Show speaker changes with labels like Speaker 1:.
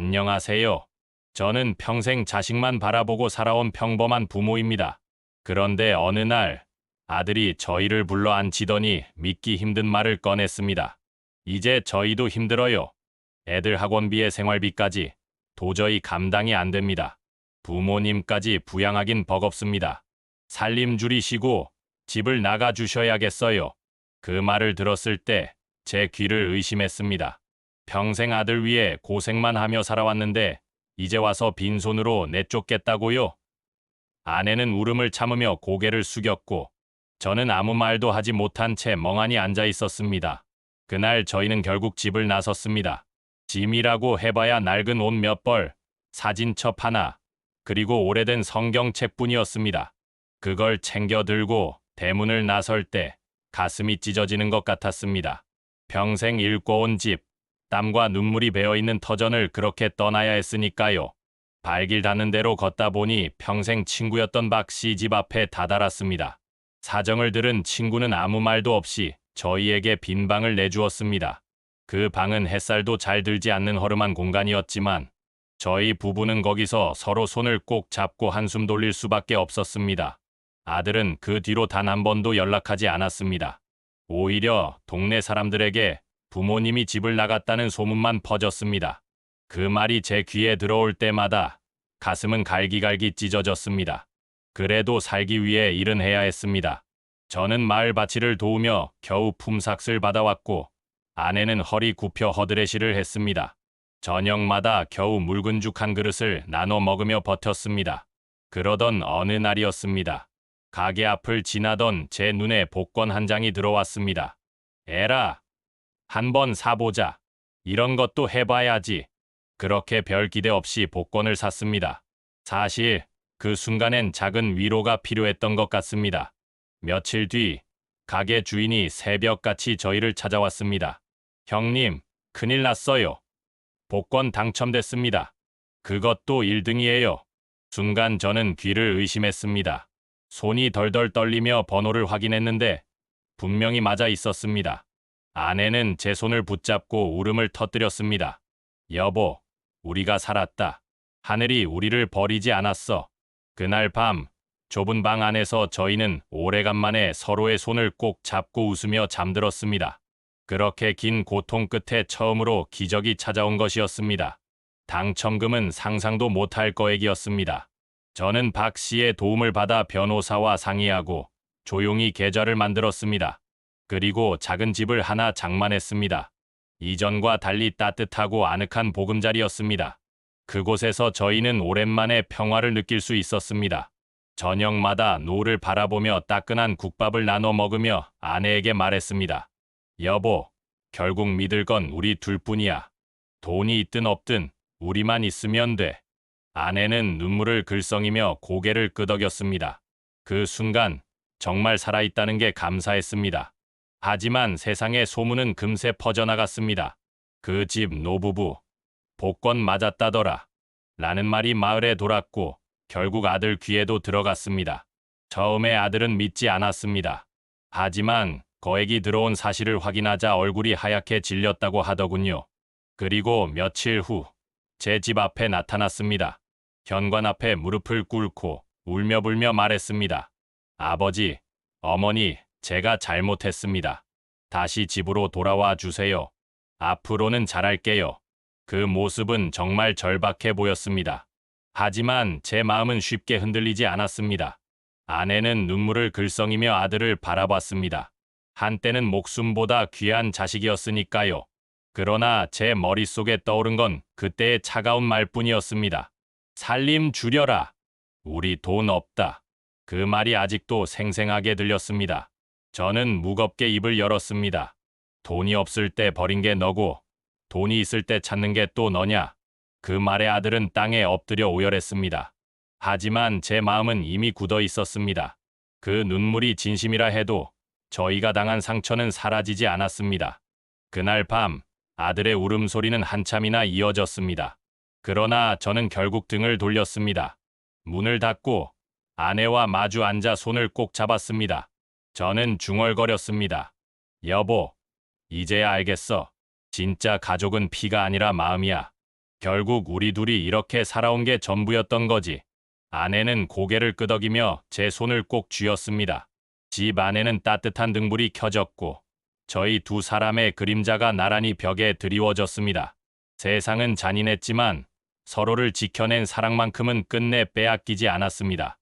Speaker 1: 안녕하세요. 저는 평생 자식만 바라보고 살아온 평범한 부모입니다. 그런데 어느 날 아들이 저희를 불러 앉히더니 믿기 힘든 말을 꺼냈습니다. 이제 저희도 힘들어요. 애들 학원비에 생활비까지 도저히 감당이 안 됩니다. 부모님까지 부양하긴 버겁습니다. 살림 줄이시고 집을 나가 주셔야겠어요. 그 말을 들었을 때 제 귀를 의심했습니다. 평생 아들 위해 고생만 하며 살아왔는데 이제 와서 빈손으로 내쫓겠다고요? 아내는 울음을 참으며 고개를 숙였고 저는 아무 말도 하지 못한 채 멍하니 앉아 있었습니다. 그날 저희는 결국 집을 나섰습니다. 짐이라고 해봐야 낡은 옷 몇 벌, 사진첩 하나, 그리고 오래된 성경책뿐이었습니다. 그걸 챙겨 들고 대문을 나설 때 가슴이 찢어지는 것 같았습니다. 평생 일궈온 집, 땀과 눈물이 배어있는 터전을 그렇게 떠나야 했으니까요. 발길 닿는 대로 걷다 보니 평생 친구였던 박 씨 집 앞에 다다랐습니다. 사정을 들은 친구는 아무 말도 없이 저희에게 빈 방을 내주었습니다. 그 방은 햇살도 잘 들지 않는 허름한 공간이었지만 저희 부부는 거기서 서로 손을 꼭 잡고 한숨 돌릴 수밖에 없었습니다. 아들은 그 뒤로 단 한 번도 연락하지 않았습니다. 오히려 동네 사람들에게 부모님이 집을 나갔다는 소문만 퍼졌습니다. 그 말이 제 귀에 들어올 때마다 가슴은 갈기갈기 찢어졌습니다. 그래도 살기 위해 일은 해야 했습니다. 저는 마을 밭일을 도우며 겨우 품삯을 받아왔고 아내는 허리 굽혀 허드레시를 했습니다. 저녁마다 겨우 묽은 죽 한 그릇을 나눠 먹으며 버텼습니다. 그러던 어느 날이었습니다. 가게 앞을 지나던 제 눈에 복권 한 장이 들어왔습니다. 에라, 한번 사보자. 이런 것도 해봐야지. 그렇게 별 기대 없이 복권을 샀습니다. 사실 그 순간엔 작은 위로가 필요했던 것 같습니다. 며칠 뒤 가게 주인이 새벽같이 저희를 찾아왔습니다. 형님, 큰일 났어요. 복권 당첨됐습니다. 그것도 1등이에요. 순간 저는 귀를 의심했습니다. 손이 덜덜 떨리며 번호를 확인했는데 분명히 맞아 있었습니다. 아내는 제 손을 붙잡고 울음을 터뜨렸습니다. 여보, 우리가 살았다. 하늘이 우리를 버리지 않았어. 그날 밤 좁은 방 안에서 저희는 오래간만에 서로의 손을 꼭 잡고 웃으며 잠들었습니다. 그렇게 긴 고통 끝에 처음으로 기적이 찾아온 것이었습니다. 당첨금은 상상도 못할 거액이었습니다. 저는 박 씨의 도움을 받아 변호사와 상의하고 조용히 계좌를 만들었습니다. 그리고 작은 집을 하나 장만했습니다. 이전과 달리 따뜻하고 아늑한 보금자리였습니다. 그곳에서 저희는 오랜만에 평화를 느낄 수 있었습니다. 저녁마다 노을을 바라보며 따끈한 국밥을 나눠 먹으며 아내에게 말했습니다. 여보, 결국 믿을 건 우리 둘뿐이야. 돈이 있든 없든 우리만 있으면 돼. 아내는 눈물을 글썽이며 고개를 끄덕였습니다. 그 순간 정말 살아있다는 게 감사했습니다. 하지만 세상의 소문은 금세 퍼져나갔습니다. 그 집 노부부, 복권 맞았다더라. 라는 말이 마을에 돌았고 결국 아들 귀에도 들어갔습니다. 처음에 아들은 믿지 않았습니다. 하지만 거액이 들어온 사실을 확인하자 얼굴이 하얗게 질렸다고 하더군요. 그리고 며칠 후 제 집 앞에 나타났습니다. 현관 앞에 무릎을 꿇고 울며불며 말했습니다. 아버지, 어머니, 제가 잘못했습니다. 다시 집으로 돌아와 주세요. 앞으로는 잘할게요. 그 모습은 정말 절박해 보였습니다. 하지만 제 마음은 쉽게 흔들리지 않았습니다. 아내는 눈물을 글썽이며 아들을 바라봤습니다. 한때는 목숨보다 귀한 자식이었으니까요. 그러나 제 머릿속에 떠오른 건 그때의 차가운 말뿐이었습니다. 살림 줄여라. 우리 돈 없다. 그 말이 아직도 생생하게 들렸습니다. 저는 무겁게 입을 열었습니다. 돈이 없을 때 버린 게 너고 돈이 있을 때 찾는 게 또 너냐. 그 말에 아들은 땅에 엎드려 오열했습니다. 하지만 제 마음은 이미 굳어 있었습니다. 그 눈물이 진심이라 해도 저희가 당한 상처는 사라지지 않았습니다. 그날 밤 아들의 울음소리는 한참이나 이어졌습니다. 그러나 저는 결국 등을 돌렸습니다. 문을 닫고 아내와 마주 앉아 손을 꼭 잡았습니다. 저는 중얼거렸습니다. 여보, 이제야 알겠어. 진짜 가족은 피가 아니라 마음이야. 결국 우리 둘이 이렇게 살아온 게 전부였던 거지. 아내는 고개를 끄덕이며 제 손을 꼭 쥐었습니다. 집 안에는 따뜻한 등불이 켜졌고 저희 두 사람의 그림자가 나란히 벽에 드리워졌습니다. 세상은 잔인했지만 서로를 지켜낸 사랑만큼은 끝내 빼앗기지 않았습니다.